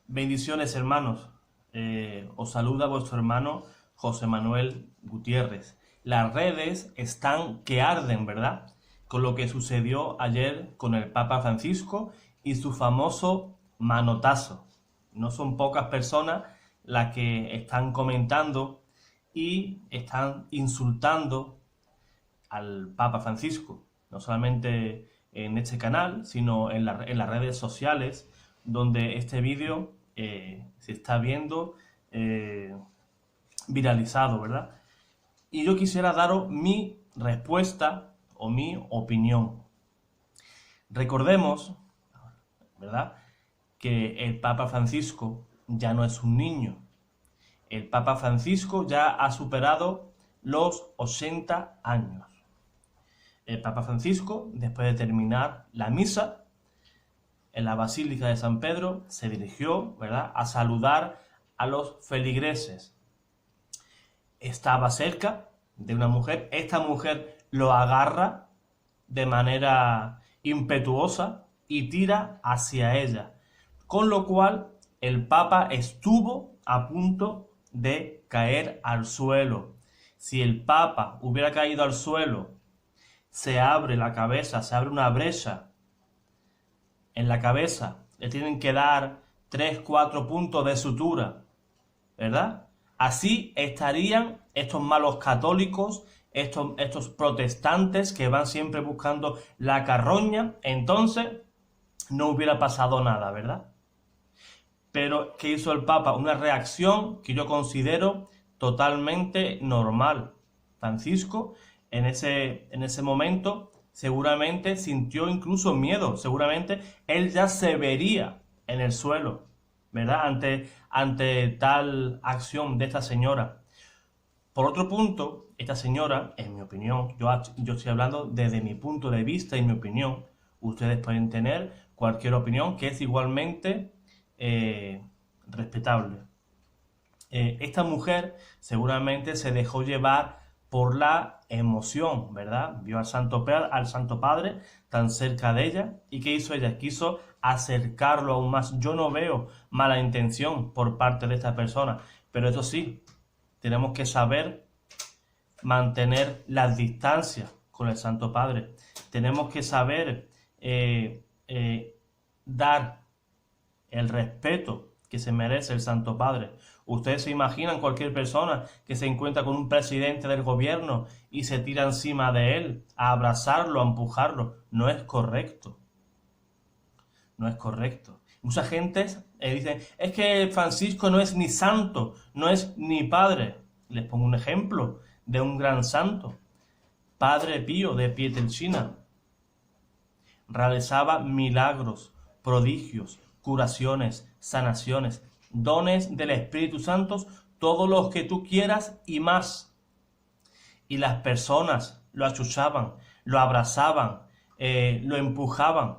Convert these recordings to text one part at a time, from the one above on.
Bendiciones, hermanos. Os saluda vuestro hermano José Manuel Gutiérrez. Las redes están que arden, ¿verdad? Con lo que sucedió ayer con el Papa Francisco y su famoso manotazo. No son pocas personas las que están comentando y están insultando al Papa Francisco, no solamente en este canal, sino en las redes sociales, donde este vídeo se está viendo eh, viralizado, ¿verdad? Y yo quisiera daros mi respuesta o mi opinión. Recordemos, ¿verdad?, que el Papa Francisco ya no es un niño. El Papa Francisco ya ha superado los 80 años. El Papa Francisco, después de terminar la misa en la Basílica de San Pedro, se dirigió, ¿verdad?, a saludar a los feligreses. Estaba cerca de una mujer, esta mujer lo agarra de manera impetuosa y tira hacia ella, con lo cual el Papa estuvo a punto de caer al suelo. Si el Papa hubiera caído al suelo, se abre la cabeza, se abre una brecha en la cabeza, le tienen que dar 3-4 puntos de sutura, ¿verdad? Así estarían estos malos católicos, estos protestantes que van siempre buscando la carroña, entonces no hubiera pasado nada, ¿verdad? Pero ¿qué hizo el Papa? Una reacción que yo considero totalmente normal. Francisco en ese momento seguramente sintió incluso miedo, seguramente él ya se vería en el suelo, ¿verdad? Ante tal acción de esta señora. Por otro punto, esta señora, en mi opinión, yo estoy hablando desde mi punto de vista y mi opinión, ustedes pueden tener cualquier opinión que es igualmente respetable. Esta mujer seguramente se dejó llevar por la emoción, ¿verdad? Vio al Santo Padre tan cerca de ella. ¿Y qué hizo ella? Quiso acercarlo aún más. Yo no veo mala intención por parte de esta persona, pero eso sí, tenemos que saber mantener las distancias con el Santo Padre. Tenemos que saber dar el respeto que se merece el Santo Padre. Ustedes se imaginan cualquier persona que se encuentra con un presidente del gobierno y se tira encima de él a abrazarlo, a empujarlo. No es correcto. No es correcto. Mucha gente dice, es que Francisco no es ni santo, no es ni padre. Les pongo un ejemplo de un gran santo. Padre Pío de Pietrelcina. Realizaba milagros, prodigios, curaciones, sanaciones, dones del Espíritu Santo, todos los que tú quieras y más. Y las personas lo achuchaban, lo abrazaban, lo empujaban.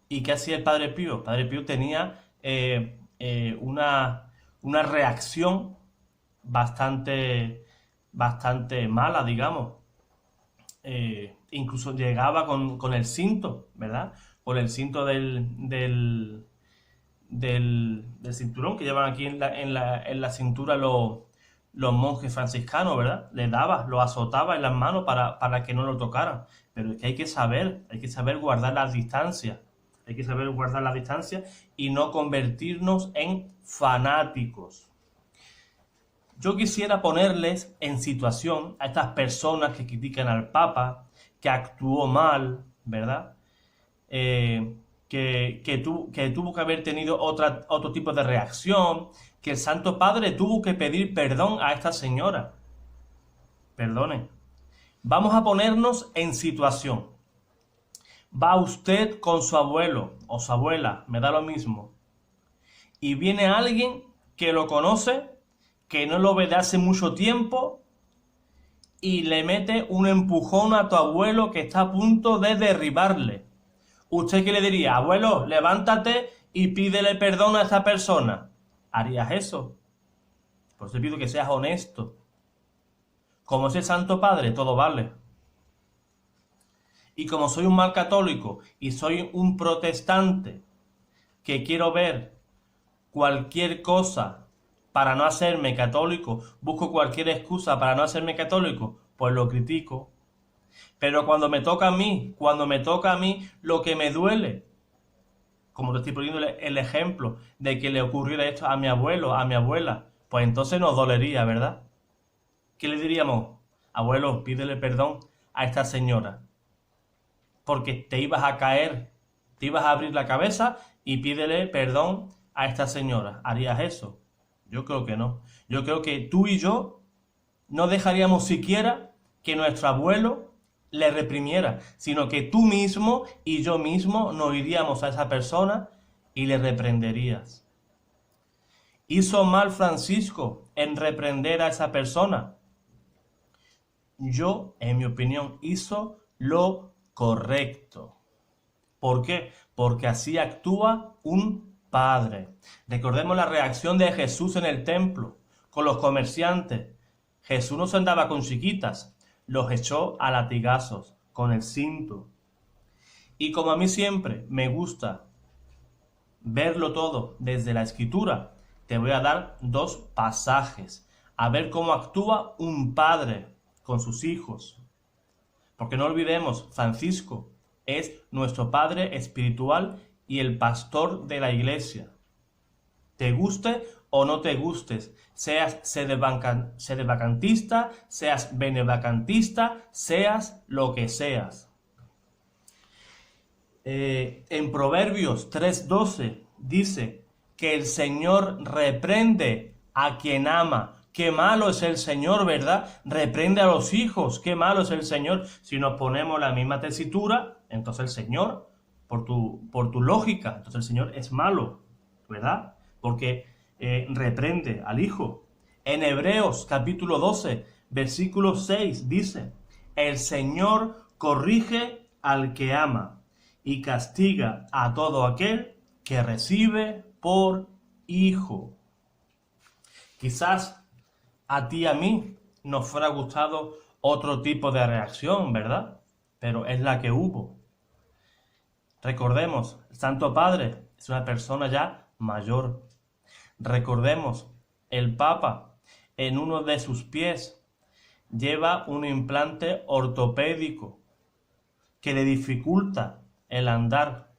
¿Y qué hacía el Padre Pío? El Padre Pío tenía una reacción bastante mala, digamos. Incluso llegaba con el cinto, ¿verdad? Con el cinto del cinturón que llevan aquí en la cintura los monjes franciscanos, ¿verdad? Le daba, lo azotaba en las manos para que no lo tocaran. Pero es que hay que saber guardar las distancias. Hay que saber guardar las distancias y no convertirnos en fanáticos. Yo quisiera ponerles en situación a estas personas que critican al Papa, que actuó mal, ¿verdad? Que tuvo que haber tenido otro tipo de reacción, que el Santo Padre tuvo que pedir perdón a esta señora. Perdone. Vamos a ponernos en situación. Va usted con su abuelo o su abuela, me da lo mismo, y viene alguien que lo conoce, que no lo ve de hace mucho tiempo, y le mete un empujón a tu abuelo que está a punto de derribarle. ¿Usted qué le diría? Abuelo, levántate y pídele perdón a esta persona. ¿Harías eso? Por eso te pido que seas honesto. Como es el Santo Padre, todo vale. Y como soy un mal católico y soy un protestante, que quiero ver cualquier cosa para no hacerme católico, busco cualquier excusa para no hacerme católico, pues lo critico. Pero cuando me toca a mí lo que me duele, como te estoy poniendo el ejemplo de que le ocurriera esto a mi abuelo, a mi abuela, pues entonces nos dolería, ¿verdad? ¿Qué le diríamos? Abuelo, pídele perdón a esta señora, porque te ibas a caer, te ibas a abrir la cabeza y pídele perdón a esta señora. ¿Harías eso? Yo creo que no. Yo creo que tú y yo no dejaríamos siquiera que nuestro abuelo le reprimiera, sino que tú mismo y yo mismo nos iríamos a esa persona y le reprenderías. ¿Hizo mal Francisco en reprender a esa persona? Yo, en mi opinión, hizo lo correcto. ¿Por qué? Porque así actúa un padre. Recordemos la reacción de Jesús en el templo con los comerciantes. Jesús no se andaba con chiquitas, los echó a latigazos con el cinto. Y como a mí siempre me gusta verlo todo desde la escritura, te voy a dar dos pasajes a ver cómo actúa un padre con sus hijos. Porque no olvidemos, Francisco es nuestro padre espiritual y el pastor de la iglesia. Te guste o no te gustes, seas sedevacantista, seas benevacantista, seas lo que seas. En Proverbios 3:12 dice que el Señor reprende a quien ama. Qué malo es el Señor, ¿verdad? Reprende a los hijos. Qué malo es el Señor. Si nos ponemos la misma tesitura, entonces el Señor, por tu lógica, entonces el Señor es malo, ¿verdad? Porque reprende al hijo. En Hebreos capítulo 12, versículo 6 dice, el Señor corrige al que ama y castiga a todo aquel que recibe por hijo. Quizás a ti y a mí nos fuera gustado otro tipo de reacción, ¿verdad? Pero es la que hubo. Recordemos, el Santo Padre es una persona ya mayor. Recordemos, el Papa en uno de sus pies lleva un implante ortopédico que le dificulta el andar.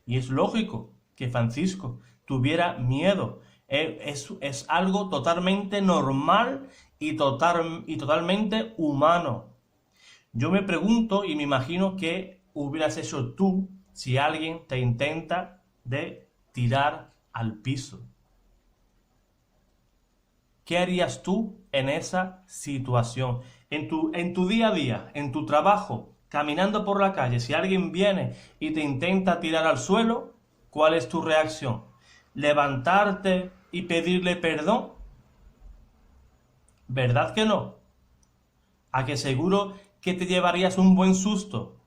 Y es lógico que Francisco tuviera miedo. Es algo totalmente normal y totalmente humano. Yo me pregunto y me imagino qué hubieras hecho tú si alguien te intenta de tirar al piso. ¿Qué harías tú en esa situación? En tu día a día, en tu trabajo, caminando por la calle, si alguien viene y te intenta tirar al suelo, ¿cuál es tu reacción? ¿Levantarte y pedirle perdón? ¿Verdad que no? ¿A que seguro que te llevarías un buen susto?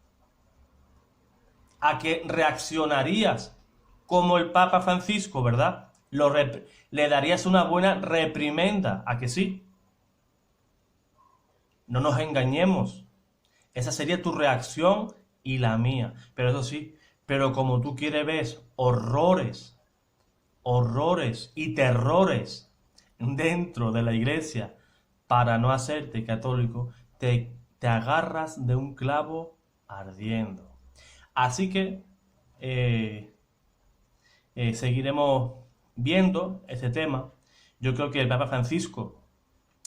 ¿A que reaccionarías como el Papa Francisco, verdad? Le darías una buena reprimenda, ¿a que sí? No nos engañemos. Esa sería tu reacción y la mía. Pero eso sí, pero como tú quieres ver horrores y terrores dentro de la iglesia para no hacerte católico, te agarras de un clavo ardiendo. Así que seguiremos viendo este tema. Yo creo que el Papa Francisco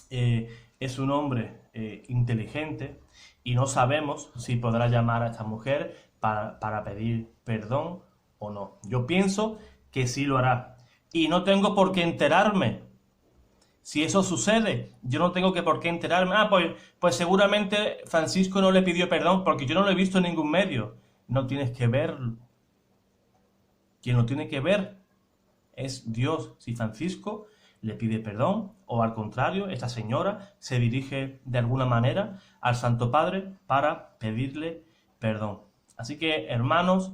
es un hombre inteligente y no sabemos si podrá llamar a esta mujer para pedir perdón o no. Yo pienso que sí lo hará. Y no tengo por qué enterarme. Si eso sucede, yo no tengo por qué enterarme. Pues seguramente Francisco no le pidió perdón porque yo no lo he visto en ningún medio. No tienes que verlo. Quien lo tiene que ver es Dios. Si Francisco le pide perdón o al contrario, esta señora se dirige de alguna manera al Santo Padre para pedirle perdón. Así que, hermanos,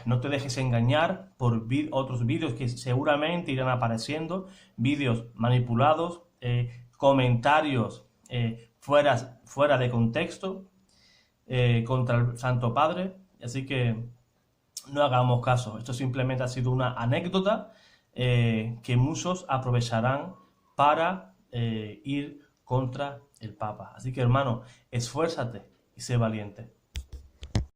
no te dejes engañar por otros vídeos que seguramente irán apareciendo, vídeos manipulados, comentarios fuera de contexto contra el Santo Padre. Así que no hagamos caso. Esto simplemente ha sido una anécdota que muchos aprovecharán para ir contra el Papa. Así que, hermano, esfuérzate y sé valiente.